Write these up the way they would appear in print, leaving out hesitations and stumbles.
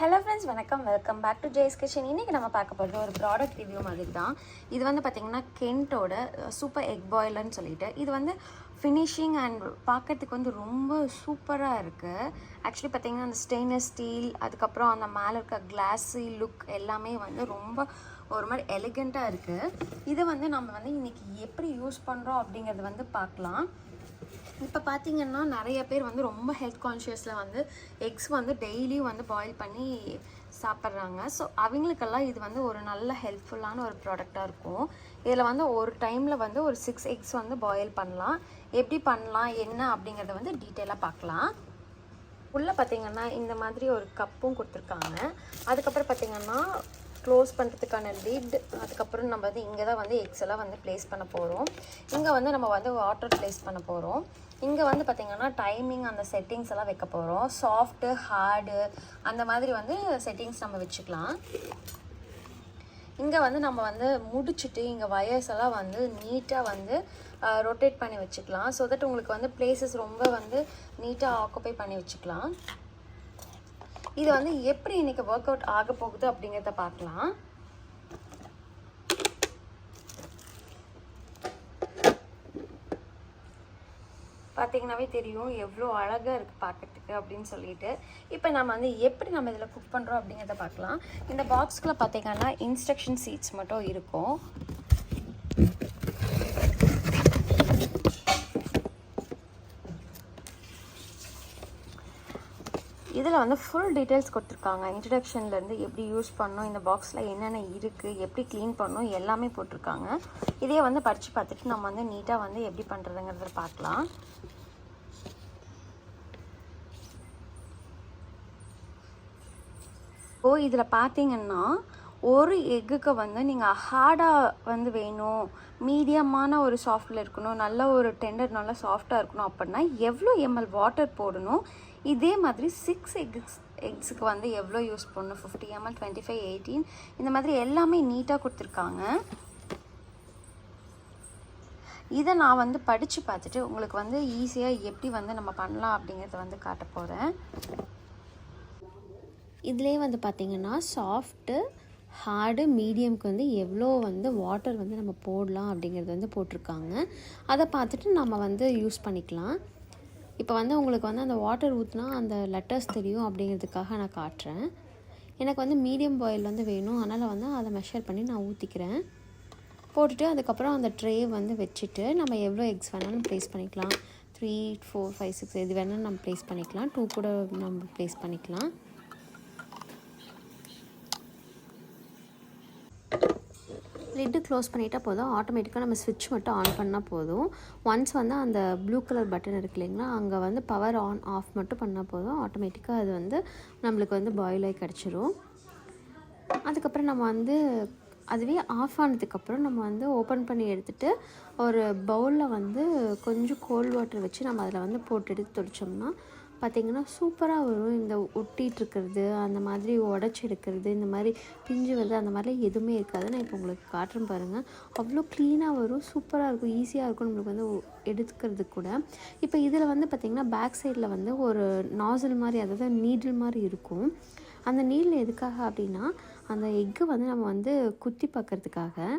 Hello friends, வணக்கம். Welcome back to Jai's kitchen. இன்றைக்கி நம்ம பார்க்க போகிறது ஒரு ப்ராடக்ட் ரிவ்யூ மாதிரி தான். இது வந்து பார்த்திங்கன்னா கென்ட்டோட சூப்பர் எக் பாய்லர்னு சொல்லிட்டு இது வந்து ஃபினிஷிங் அண்ட் பார்க்கறதுக்கு வந்து ரொம்ப சூப்பராக இருக்குது. ஆக்சுவலி பார்த்திங்கன்னா அந்த ஸ்டெயின்லெஸ் ஸ்டீல், அதுக்கப்புறம் அந்த மேலே இருக்க கிளாஸி லுக் எல்லாமே வந்து ரொம்ப ஒரு மாதிரி எலிகண்ட்டாக இருக்குது. இதை வந்து நம்ம வந்து இன்றைக்கி எப்படி யூஸ் பண்ணுறோம் அப்படிங்கிறது வந்து பார்க்கலாம். இப்போ பார்த்திங்கன்னா நிறைய பேர் வந்து ரொம்ப ஹெல்த் கான்ஷியஸில் வந்து எக்ஸ் வந்து டெய்லியும் வந்து பாயில் பண்ணி சாப்பிட்றாங்க. ஸோ அவங்களுக்கெல்லாம் இது வந்து ஒரு நல்ல ஹெல்ப்ஃபுல்லான ஒரு ப்ராடக்டாக இருக்கும். இதில் வந்து ஒரு டைமில் வந்து ஒரு 6 எக்ஸ் வந்து பாயில் பண்ணலாம். எப்படி பண்ணலாம் என்ன அப்படிங்கிறத வந்து டீட்டெயிலாக பார்க்கலாம். உள்ளே பார்த்திங்கன்னா இந்த மாதிரி ஒரு கப்பும் கொடுத்துருக்காங்க. அதுக்கப்புறம் பார்த்திங்கன்னா க்ளோஸ் பண்ணுறதுக்கான லிட், அதுக்கப்புறம் நம்ம வந்து இங்கே தான் வந்து எக்ஸ் எல்லாம் வந்து ப்ளேஸ் பண்ண போகிறோம். இங்கே வந்து நம்ம வந்து வாட்டர் ப்ளேஸ் பண்ண போகிறோம். இங்கே வந்து பார்த்திங்கன்னா டைமிங் அந்த செட்டிங்ஸ் எல்லாம் வைக்க போகிறோம். சாஃப்ட்டு, ஹார்டு அந்த மாதிரி வந்து செட்டிங்ஸ் நம்ம வச்சுக்கலாம். இங்கே வந்து நம்ம வந்து முடிச்சுட்டு இங்கே வயர்ஸ் எல்லாம் வந்து நீட்டாக வந்து ரொட்டேட் பண்ணி வச்சுக்கலாம். ஸோ தட் உங்களுக்கு வந்து பிளேசஸ் ரொம்ப வந்து நீட்டாக ஆக்குப்பை பண்ணி வச்சுக்கலாம். இது வந்து எப்படி இன்றைக்கி ஒர்க் அவுட் ஆக போகுது அப்படிங்கிறத பார்க்கலாம். பார்த்திங்கனாவே தெரியும் எவ்வளோ அழகாக இருக்குது பார்க்கறதுக்கு அப்படின்னு சொல்லிட்டு. இப்போ நம்ம வந்து எப்படி நம்ம இதில் குக் பண்ணுறோம் அப்படிங்கிறத பார்க்கலாம். இந்த பாக்ஸ்குள்ளே பார்த்திங்கன்னா இன்ஸ்ட்ரக்ஷன் சீட்ஸ் மட்டும் இருக்கும். இதில் வந்து ஃபுல் டீட்டெயில்ஸ் கொடுத்துருக்காங்க. இன்ட்ரடக்ஷன்லேருந்து எப்படி யூஸ் பண்ணணும், இந்த பாக்ஸில் என்னென்ன இருக்குது, எப்படி க்ளீன் பண்ணணும் எல்லாமே போட்டிருக்காங்க. இதே வந்து படித்து பார்த்துட்டு நம்ம வந்து நீட்டாக வந்து எப்படி பண்ணுறதுங்கிறத பார்க்கலாம். இதில் பார்த்தீங்கன்னா ஒரு எக்குக்கு வந்து நீங்கள் ஹார்டாக வந்து வேணும், மீடியமான ஒரு சாஃப்டில் இருக்கணும், நல்ல ஒரு டெண்டர் நல்லா சாஃப்டாக இருக்கணும் அப்படின்னா எவ்வளோ எம்எல் வாட்டர் போடணும், இதே மாதிரி 6 எக்ஸுக்கு வந்து எவ்வளோ யூஸ் பண்ணணும், 50 ml, 25, 18 இந்த மாதிரி எல்லாமே நீட்டாக கொடுத்துருக்காங்க. இதை நான் வந்து படித்து பார்த்துட்டு உங்களுக்கு வந்து ஈஸியாக எப்படி வந்து நம்ம பண்ணலாம் அப்படிங்கிறத வந்து காட்ட போகிறேன். இதிலே வந்து பார்த்திங்கன்னா சாஃப்ட்டு, ஹார்டு, மீடியம்க்கு வந்து எவ்வளோ வந்து வாட்டர் வந்து நம்ம போடலாம் அப்படிங்கிறது வந்து போட்டிருக்காங்க. அதை பார்த்துட்டு நம்ம வந்து யூஸ் பண்ணிக்கலாம். இப்போ வந்து உங்களுக்கு வந்து அந்த வாட்டர் ஊற்றினா அந்த லெட்டர்ஸ் தெரியும் அப்படிங்கிறதுக்காக நான் காட்டுறேன். எனக்கு வந்து மீடியம் பாயில் வந்து வேணும், அதனால் வந்து அதை மெஷர் பண்ணி நான் ஊற்றிக்கிறேன். போட்டுட்டு அதுக்கப்புறம் அந்த ட்ரே வந்து வச்சுட்டு நம்ம எவ்வளோ எக்ஸ் வேணாலும் ப்ளேஸ் பண்ணிக்கலாம். 3, 4, 5, 6 எது வேணாலும் நம்ம ப்ளேஸ் பண்ணிக்கலாம். 2 கூட நம்ம ப்ளேஸ் பண்ணிக்கலாம். லிட்டு க்ளோஸ் பண்ணிட்டால் போதும். ஆட்டோமேட்டிக்காக நம்ம ஸ்விட்ச் மட்டும் ஆன் பண்ணால் போதும். ஒன்ஸ் வந்து அந்த ப்ளூ கலர் பட்டன் இருக்கு இல்லைங்களா, அங்கே வந்து பவர் ஆன் ஆஃப் மட்டும் பண்ணால் போதும். ஆட்டோமேட்டிக்காக அது வந்து நம்மளுக்கு வந்து பாயில் ஆகி கிடச்சிரும். அதுக்கப்புறம் நம்ம வந்து அதுவே ஆஃப் ஆனதுக்கப்புறம் நம்ம வந்து ஓப்பன் பண்ணி எடுத்துகிட்டு ஒரு பவுலில் வந்து கொஞ்சம் கோல்ட் வாட்டர் வச்சு நம்ம அதில் வந்து போட்டு எடுத்து தொளிச்சோம்னா பார்த்திங்கன்னா சூப்பராக வரும். இந்த ஒட்டிகிட்ருக்கிறது, அந்த மாதிரி உடச்சி எடுக்கிறது, இந்த மாதிரி பிஞ்சு வருது, அந்த மாதிரிலாம் எதுவுமே இருக்காது. நான் இப்போ உங்களுக்கு காட்டுறேன் பாருங்கள். அவ்வளோ க்ளீனாக வரும், சூப்பராக இருக்கும், ஈஸியாக இருக்கும் நம்மளுக்கு வந்து எடுத்துக்கிறது கூட. இப்போ இதில் வந்து பார்த்திங்கன்னா பேக் சைடில் வந்து ஒரு நாசில் மாதிரி, அதாவது நீடில் மாதிரி இருக்கும். அந்த நீடில் எதுக்காக அப்படின்னா அந்த எக்கு வந்து நம்ம வந்து குத்தி பார்க்கறதுக்காக.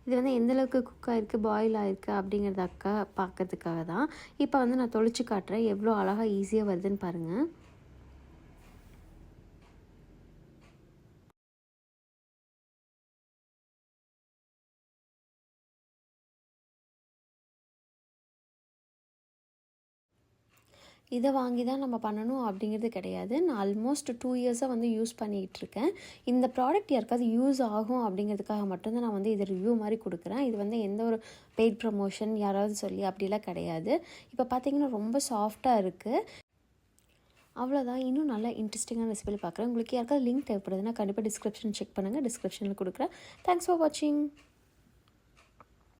இது வந்து எந்தளவுக்கு குக் ஆகிருக்கு, பாயில் ஆகிருக்கு அப்படிங்கிறதாக்க பார்க்கறதுக்காக தான். இப்போ வந்து நான் தொளிச்சு காட்டுறேன் எவ்வளோ அழகாக ஈஸியாக வருதுன்னு பாருங்கள். இதை வாங்கி தான் நம்ம பண்ணணும் அப்படிங்கிறது கிடையாது. நான் ஆல்மோஸ்ட் 2 இயர்ஸாக வந்து யூஸ் பண்ணிகிட்ருக்கேன். இந்த ப்ராடக்ட் யாருக்காவது யூஸ் ஆகும் அப்படிங்கிறதுக்காக மட்டும்தான் நான் வந்து இதை ரிவ்யூ மாதிரி கொடுக்குறேன். இது வந்து எந்த ஒரு பெய்ட் ப்ரமோஷன் யாராவது சொல்லி அப்படிலாம் கிடையாது. இப்போ பார்த்திங்கன்னா ரொம்ப சாஃப்டாக இருக்குது. அவ்வளோதான். இன்னும் நல்லா இன்ட்ரெஸ்டிங்கான ரெசிபியில் பார்க்குறேன். உங்களுக்கு யாருக்காவது லிங்க் தேவைப்படுதுன்னா கண்டிப்பாக டிஸ்கிரிப்ஷன் செக் பண்ணுங்கள். டிஸ்கிரிப்ஷனில் கொடுக்குறேன். தேங்க்ஸ் ஃபார் வாட்சிங்.